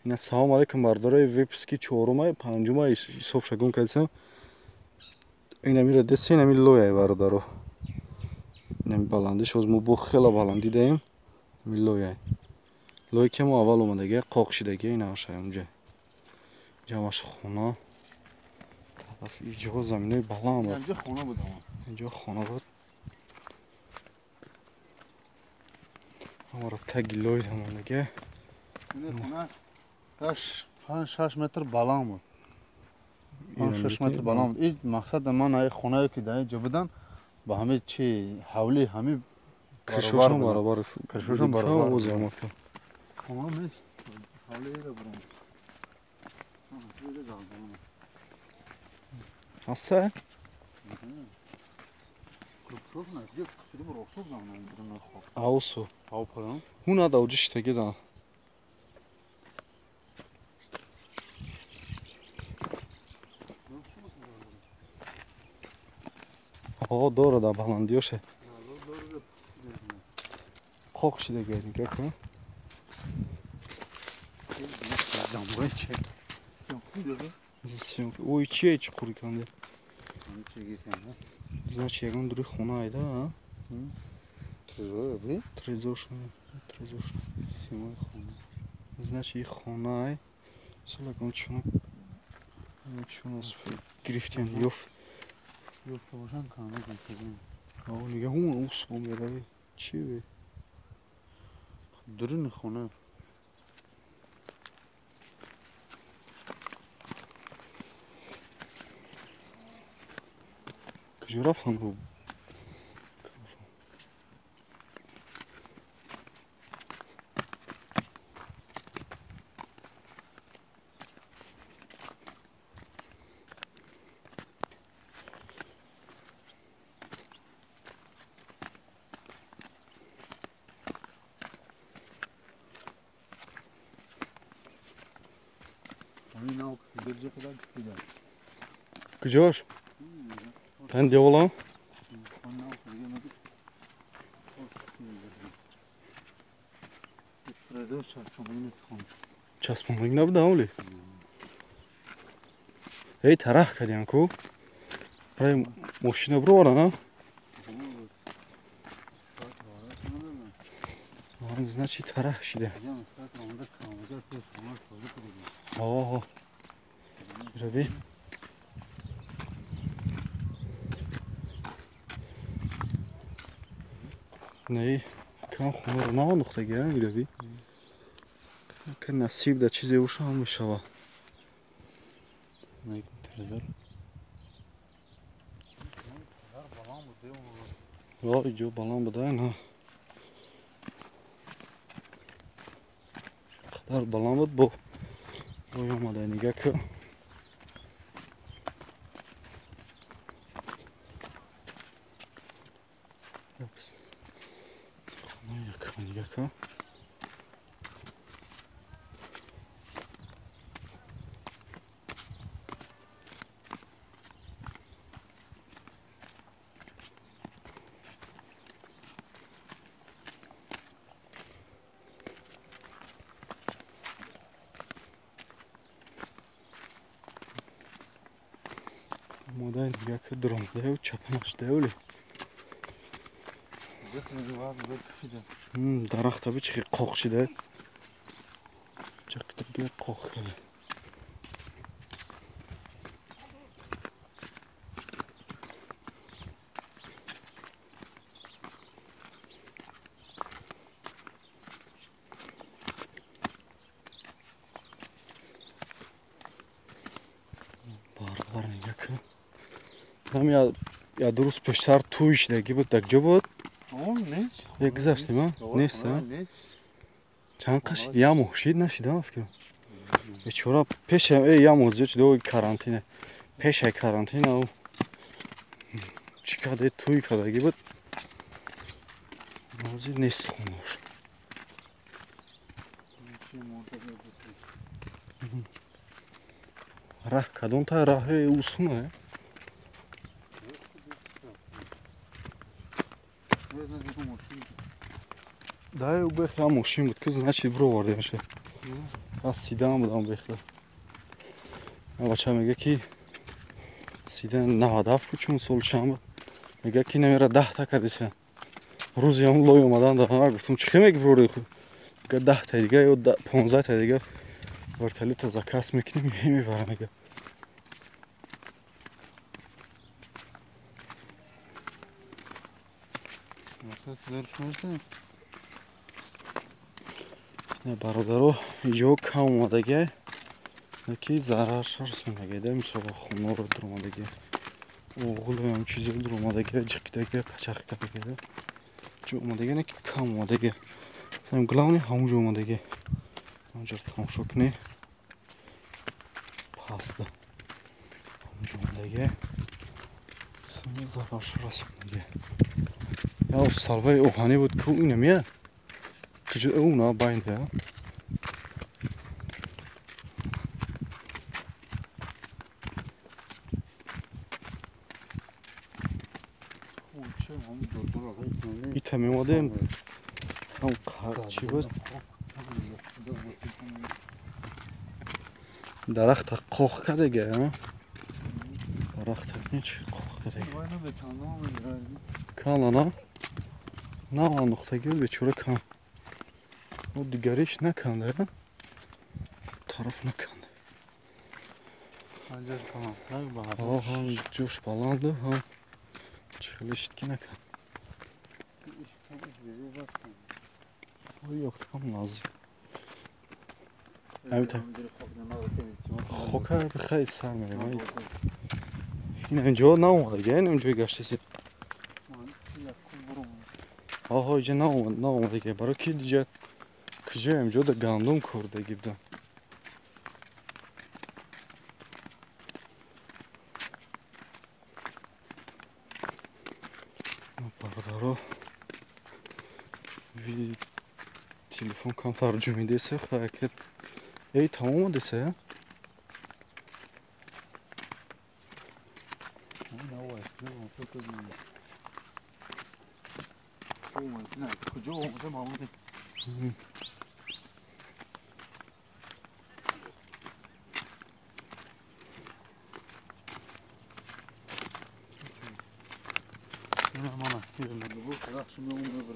اینا سلام علیکم برداره ویپسکی چهارم پنجم حساب شگون کردم اینا میره دست اینا می لویای بردارو اینا می بلندش از مو بو خیلی بلندی دایم می لویای لوی که ما اول اومدگی قاق شدگی اینا باشه اونجا جامش خونه طرف اینجا زمینه بلند اینجا خونه بود اینجا خونه بود همارا تگی لوی زمانگی این خونه 5-6 متر بلند بود 5-6 متر بلند بود این مقصد من ای خونه که در اینجا بودن با همه چی حولی همه کرشوشان برابر کرشوشان برابر بود خونه نیست حولی رو برام هسته؟ Ауsu. Hoe na da uđište gdje O, dobro da baland još je. Koliko će da gledam, kako? Ой, чей чукур kandı. Znači, jedan drugi hona je, da? Trezor što je. Trezor što je. Znači, hona je. Sada kan čuna... Čuna spri... Griften, jof. Yok, tavşan kanı getirdim. Aa, niye hona usbom ya da bir çi be? Durun hona. Kıcı raftan bu. Kıcı Ten de olan? Çasmanlık ne bu da öyle? Hey tarah kadyan ko. Buraya maşina bro var ha? Значит tarah şide. Aa. Rabi. Ne? Kan خمر نه نقطه گیرم میروی که نصیب ده چیزی اوش هم میشوه یا اینجا بلند بوده نه قدر بلند بود با روی آمده نگه که نگه که مادر نگه که درامده و چپنش دولی درخت به چی قاق شده چقدر دیگه قاق کرده بار نگه که هم یا درست پشتر تویش دگی بود دکجا بود نیست یک گذاشتیم ها؟ نیست ها؟ چند قشید یا محشید نشید ها فکرم بیچاره پیش یا موزیو چی دو کرانتینه پیش کرانتینه و چی کده توی کدگی بود موزیو نیست خونوش راه کدوم تا راه اوسونه Да, у бэх я мужчин, вот значит бро варде меше. از سیده هم بودم بخدا بچه میگه که سیده 97 بود چون سال شنبه میگه که نمیره 10 تا کردیسه روزی هم لای اومدن دارم گفتم چی میگی بروری خود میگه 10 تا دیگه یا 15 تا دیگه ورتلی تا زکاس میکنیم میبرم میگه نه برادرو اینجا کم اومدگی نکی зараршо расонагида мисола хунуро дуромадаги оғул ҳам чизе дуромадаги ҷиқидаги қачақидаги ҷо омадаги неки кам омадаги сам главни ҳамунҷо омадаги ҳамунҷо тамошо кунӣ паста ҳамунҷо омадаги сами зараршо расонаги я усталбаи оҳанӣ буд ку инамия куҷо уна байнда ита меомадем ҳам чӣ буд дарахта қоқ кадаги дарахта чи қоқ кадаги калана нава нуқтаги буд бечора кам дигариш наканда тараф наканда ҷош баланду чихлиштки наканд ёхтам назик хока бихай сар мерем ин инҷо наомадаги инҷои гаштаси оҳо иҷа наомадаги барои ки диҷа куҷо инҷо да гандум курдаги будам бародаро телефон камтар ҷумидеса хаякет эй тамомо деса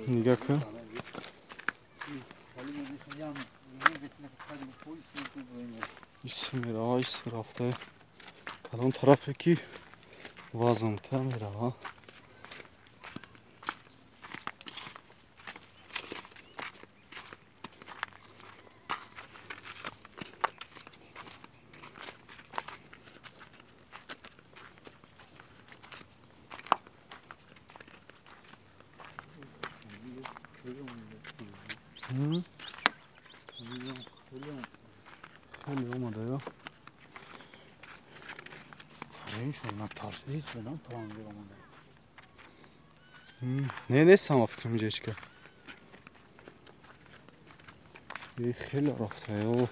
нигака исмирава исрафта кадом тарафе ки вазнтар мерава خیلی اومده یا نه نیست هم فکر میجه چکه خیلی رفته یا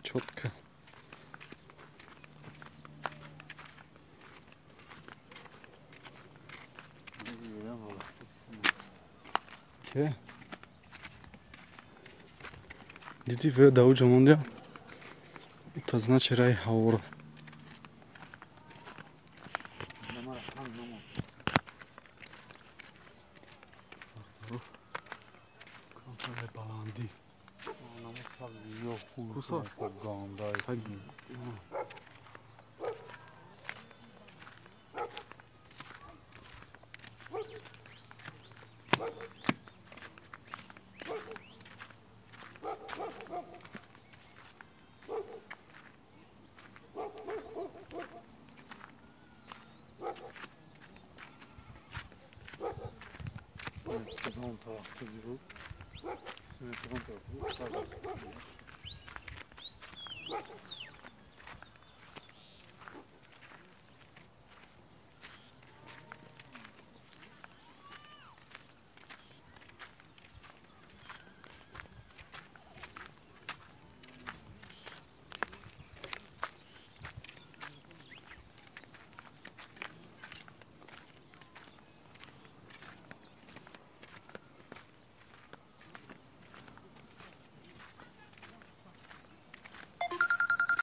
چوتکه که دیدی و داو جمانده تا значи рай ҳавора баландӣ